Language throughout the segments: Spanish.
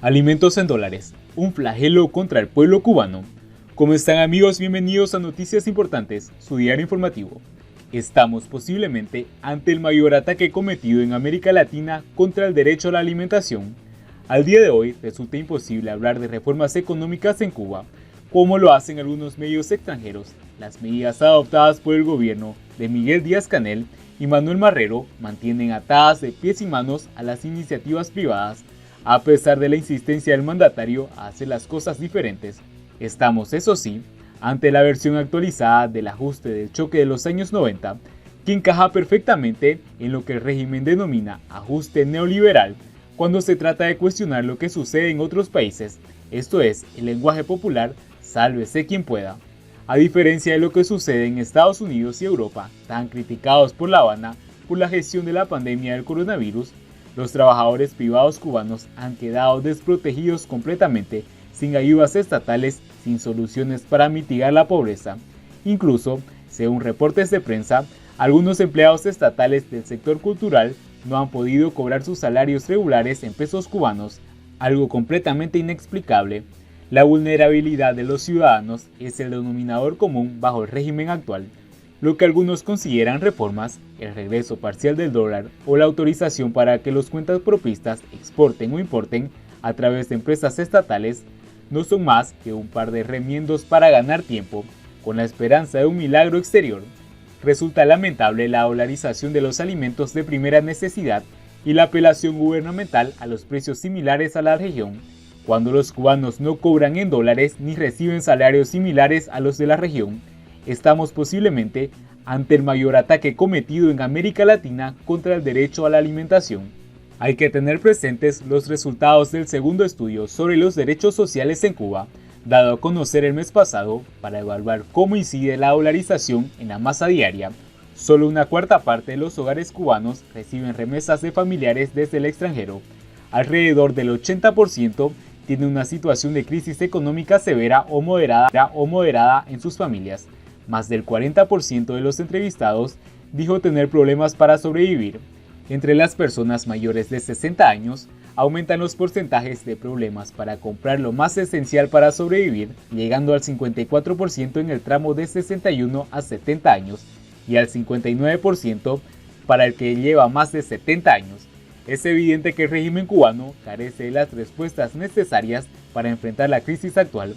Alimentos en dólares, un flagelo contra el pueblo cubano. ¿Cómo están amigos? Bienvenidos a Noticias Importantes, su diario informativo. Estamos posiblemente ante el mayor ataque cometido en América Latina contra el derecho a la alimentación. Al día de hoy resulta imposible hablar de reformas económicas en Cuba, como lo hacen algunos medios extranjeros. Las medidas adoptadas por el gobierno de Miguel Díaz-Canel y Manuel Marrero mantienen atadas de pies y manos a las iniciativas privadas. A pesar de la insistencia del mandatario a hacer las cosas diferentes, estamos, eso sí, ante la versión actualizada del ajuste del choque de los años 90, que encaja perfectamente en lo que el régimen denomina ajuste neoliberal cuando se trata de cuestionar lo que sucede en otros países, esto es, el lenguaje popular, sálvese quien pueda. A diferencia de lo que sucede en Estados Unidos y Europa, tan criticados por La Habana por la gestión de la pandemia del coronavirus, los trabajadores privados cubanos han quedado desprotegidos completamente, sin ayudas estatales, sin soluciones para mitigar la pobreza. Incluso, según reportes de prensa, algunos empleados estatales del sector cultural no han podido cobrar sus salarios regulares en pesos cubanos, algo completamente inexplicable. La vulnerabilidad de los ciudadanos es el denominador común bajo el régimen actual. Lo que algunos consideran reformas, el regreso parcial del dólar o la autorización para que los cuentapropistas exporten o importen a través de empresas estatales, no son más que un par de remiendos para ganar tiempo, con la esperanza de un milagro exterior. Resulta lamentable la dolarización de los alimentos de primera necesidad y la apelación gubernamental a los precios similares a la región, cuando los cubanos no cobran en dólares ni reciben salarios similares a los de la región. Estamos posiblemente ante el mayor ataque cometido en América Latina contra el derecho a la alimentación. Hay que tener presentes los resultados del segundo estudio sobre los derechos sociales en Cuba, dado a conocer el mes pasado, para evaluar cómo incide la dolarización en la masa diaria. Solo una cuarta parte de los hogares cubanos reciben remesas de familiares desde el extranjero. Alrededor del 80% tiene una situación de crisis económica severa o moderada en sus familias. Más del 40% de los entrevistados dijo tener problemas para sobrevivir. Entre las personas mayores de 60 años, aumentan los porcentajes de problemas para comprar lo más esencial para sobrevivir, llegando al 54% en el tramo de 61 a 70 años y al 59% para el que lleva más de 70 años. Es evidente que el régimen cubano carece de las respuestas necesarias para enfrentar la crisis actual.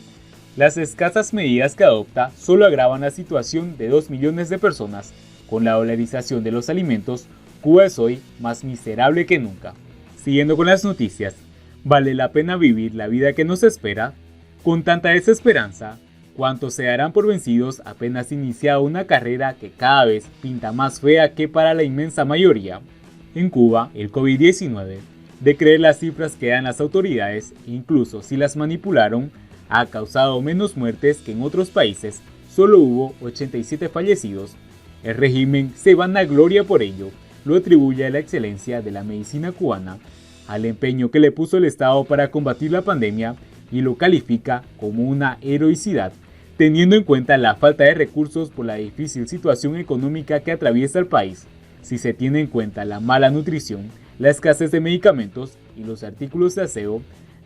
Las escasas medidas que adopta solo agravan la situación de 2 millones de personas. Con la dolarización de los alimentos, Cuba es hoy más miserable que nunca. Siguiendo con las noticias, ¿vale la pena vivir la vida que nos espera? Con tanta desesperanza, ¿cuántos se darán por vencidos apenas iniciada una carrera que cada vez pinta más fea que para la inmensa mayoría? En Cuba, el COVID-19, de creer las cifras que dan las autoridades, incluso si las manipularon, ha causado menos muertes que en otros países. Solo hubo 87 fallecidos. El régimen se vanagloria por ello, lo atribuye a la excelencia de la medicina cubana, al empeño que le puso el Estado para combatir la pandemia y lo califica como una heroicidad, teniendo en cuenta la falta de recursos por la difícil situación económica que atraviesa el país. Si se tiene en cuenta la mala nutrición, la escasez de medicamentos y los artículos de aseo,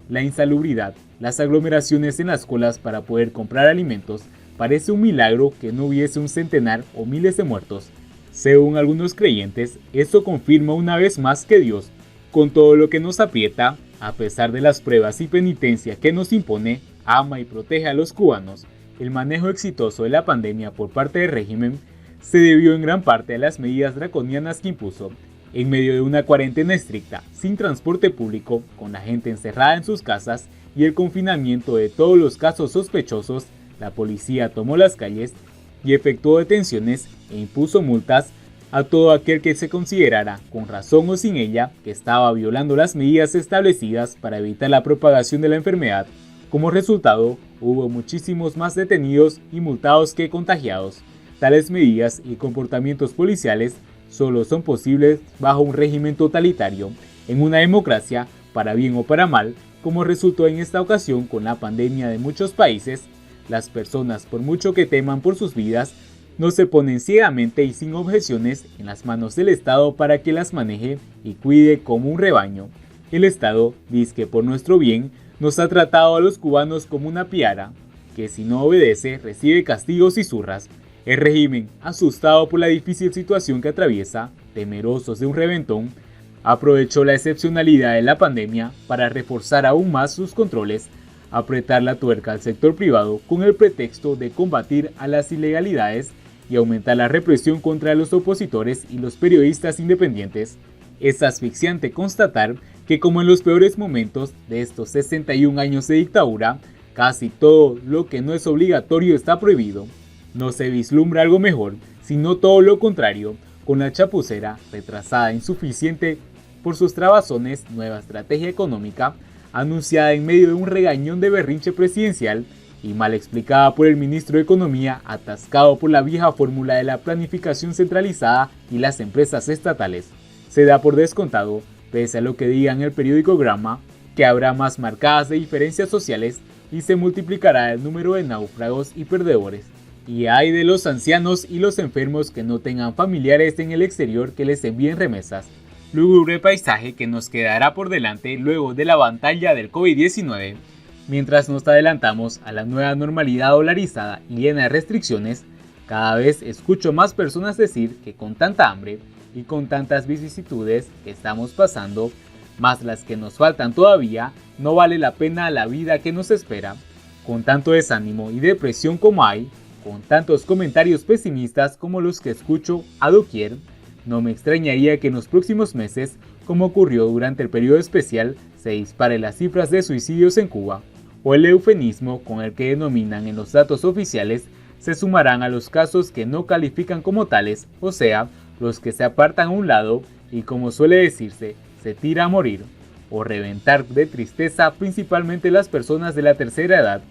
la insalubridad, las aglomeraciones en las colas para poder comprar alimentos, parece un milagro que no hubiese un centenar o miles de muertos. Según algunos creyentes, esto confirma una vez más que Dios, con todo lo que nos aprieta, a pesar de las pruebas y penitencia que nos impone, ama y protege a los cubanos. El manejo exitoso de la pandemia por parte del régimen se debió en gran parte a las medidas draconianas que impuso. En medio de una cuarentena estricta, sin transporte público, con la gente encerrada en sus casas y el confinamiento de todos los casos sospechosos, la policía tomó las calles y efectuó detenciones e impuso multas a todo aquel que se considerara, con razón o sin ella, que estaba violando las medidas establecidas para evitar la propagación de la enfermedad. Como resultado, hubo muchísimos más detenidos y multados que contagiados. Tales medidas y comportamientos policiales solo son posibles bajo un régimen totalitario, en una democracia, para bien o para mal, como resultó en esta ocasión con la pandemia de muchos países. Las personas, por mucho que teman por sus vidas, no se ponen ciegamente y sin objeciones en las manos del Estado para que las maneje y cuide como un rebaño. El Estado, dizque por nuestro bien, nos ha tratado a los cubanos como una piara, que si no obedece recibe castigos y zurras. El régimen, asustado por la difícil situación que atraviesa, temerosos de un reventón, aprovechó la excepcionalidad de la pandemia para reforzar aún más sus controles, apretar la tuerca al sector privado con el pretexto de combatir a las ilegalidades y aumentar la represión contra los opositores y los periodistas independientes. Es asfixiante constatar que como en los peores momentos de estos 61 años de dictadura, casi todo lo que no es obligatorio está prohibido. No se vislumbra algo mejor, sino todo lo contrario, con la chapucera retrasada e insuficiente por sus trabazones nueva estrategia económica, anunciada en medio de un regañón de berrinche presidencial y mal explicada por el ministro de Economía atascado por la vieja fórmula de la planificación centralizada y las empresas estatales. Se da por descontado, pese a lo que diga en el periódico Gramma, que habrá más marcadas de diferencias sociales y se multiplicará el número de náufragos y perdedores. Y hay de los ancianos y los enfermos que no tengan familiares en el exterior que les envíen remesas. Lúgubre paisaje que nos quedará por delante luego de la batalla del COVID-19. Mientras nos adelantamos a la nueva normalidad dolarizada y llena de restricciones, cada vez escucho más personas decir que con tanta hambre y con tantas vicisitudes que estamos pasando, más las que nos faltan todavía, no vale la pena la vida que nos espera. Con tanto desánimo y depresión como hay, con tantos comentarios pesimistas como los que escucho a doquier, no me extrañaría que en los próximos meses, como ocurrió durante el periodo especial, se disparen las cifras de suicidios en Cuba, o el eufemismo con el que denominan en los datos oficiales se sumarán a los casos que no califican como tales, o sea, los que se apartan a un lado y, como suele decirse, se tira a morir, o reventar de tristeza principalmente las personas de la tercera edad,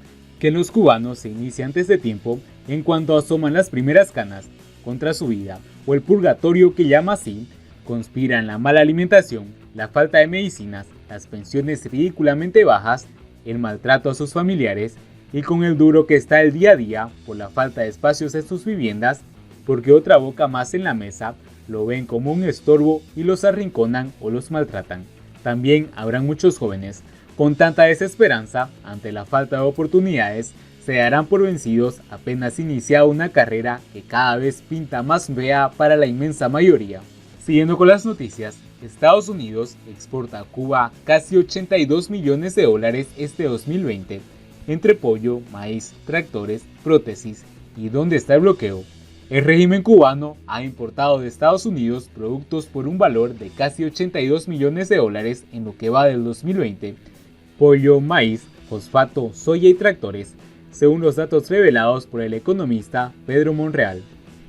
que los cubanos se inicia antes de tiempo en cuanto asoman las primeras canas contra su vida, o el purgatorio que llama así, conspiran la mala alimentación, la falta de medicinas, las pensiones ridículamente bajas, el maltrato a sus familiares y con el duro que está el día a día por la falta de espacios en sus viviendas, porque otra boca más en la mesa lo ven como un estorbo y los arrinconan o los maltratan. También habrán muchos jóvenes con tanta desesperanza ante la falta de oportunidades, se darán por vencidos apenas iniciada una carrera que cada vez pinta más fea para la inmensa mayoría. Siguiendo con las noticias, Estados Unidos exporta a Cuba casi 82 millones de dólares este 2020, entre pollo, maíz, tractores, prótesis y ¿dónde está el bloqueo? El régimen cubano ha importado de Estados Unidos productos por un valor de casi 82 millones de dólares en lo que va del 2020, pollo, maíz, fosfato, soya y tractores, según los datos revelados por el economista Pedro Monreal.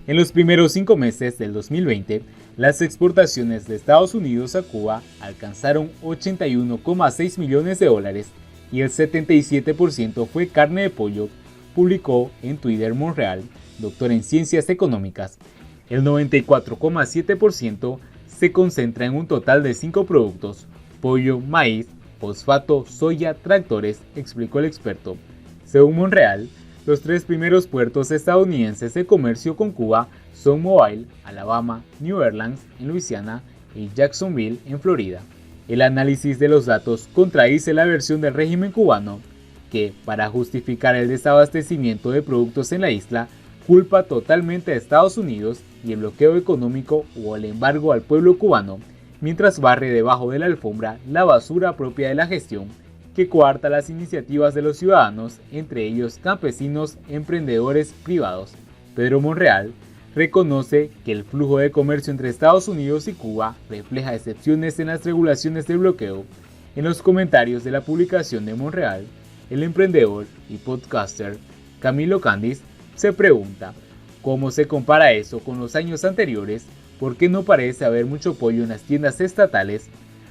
En los primeros 5 meses del 2020, las exportaciones de Estados Unidos a Cuba alcanzaron 81,6 millones de dólares y el 77% fue carne de pollo, publicó en Twitter Monreal, doctor en ciencias económicas. El 94,7% se concentra en un total de 5 productos: pollo, maíz, fosfato, soya, tractores, explicó el experto. Según Monreal, los 3 primeros puertos estadounidenses de comercio con Cuba son Mobile, Alabama, New Orleans, en Luisiana, y Jacksonville, en Florida. El análisis de los datos contradice la versión del régimen cubano, que, para justificar el desabastecimiento de productos en la isla, culpa totalmente a Estados Unidos y el bloqueo económico o el embargo al pueblo cubano, mientras barre debajo de la alfombra la basura propia de la gestión, que coarta las iniciativas de los ciudadanos, entre ellos campesinos, emprendedores privados. Pedro Monreal reconoce que el flujo de comercio entre Estados Unidos y Cuba refleja excepciones en las regulaciones del bloqueo. En los comentarios de la publicación de Monreal, el emprendedor y podcaster Camilo Candis se pregunta cómo se compara eso con los años anteriores, por qué no parece haber mucho pollo en las tiendas estatales,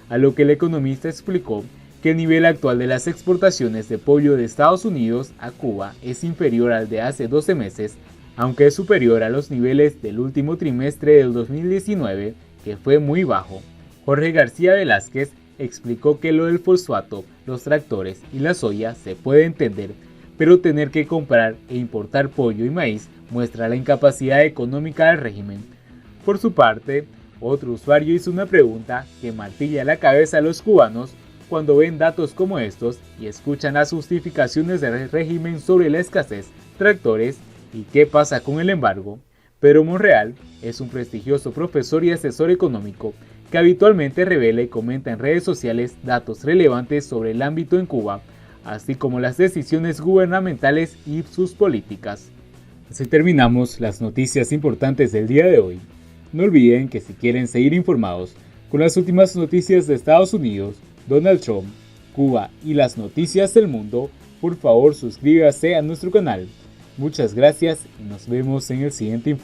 a lo que el economista explicó que el nivel actual de las exportaciones de pollo de Estados Unidos a Cuba es inferior al de hace 12 meses, aunque es superior a los niveles del último trimestre del 2019, que fue muy bajo. Jorge García Velázquez explicó que lo del fosfato, los tractores y la soya se puede entender, pero tener que comprar e importar pollo y maíz muestra la incapacidad económica del régimen. Por su parte, Otro usuario hizo una pregunta que martilla la cabeza a los cubanos cuando ven datos como estos y escuchan las justificaciones del régimen sobre la escasez, tractores y qué pasa con el embargo. Pedro Monreal es un prestigioso profesor y asesor económico que habitualmente revela y comenta en redes sociales datos relevantes sobre el ámbito en Cuba, así como las decisiones gubernamentales y sus políticas. Así terminamos las noticias importantes del día de hoy. No olviden que si quieren seguir informados con las últimas noticias de Estados Unidos, Donald Trump, Cuba y las noticias del mundo, por favor suscríbase a nuestro canal. Muchas gracias y nos vemos en el siguiente informe.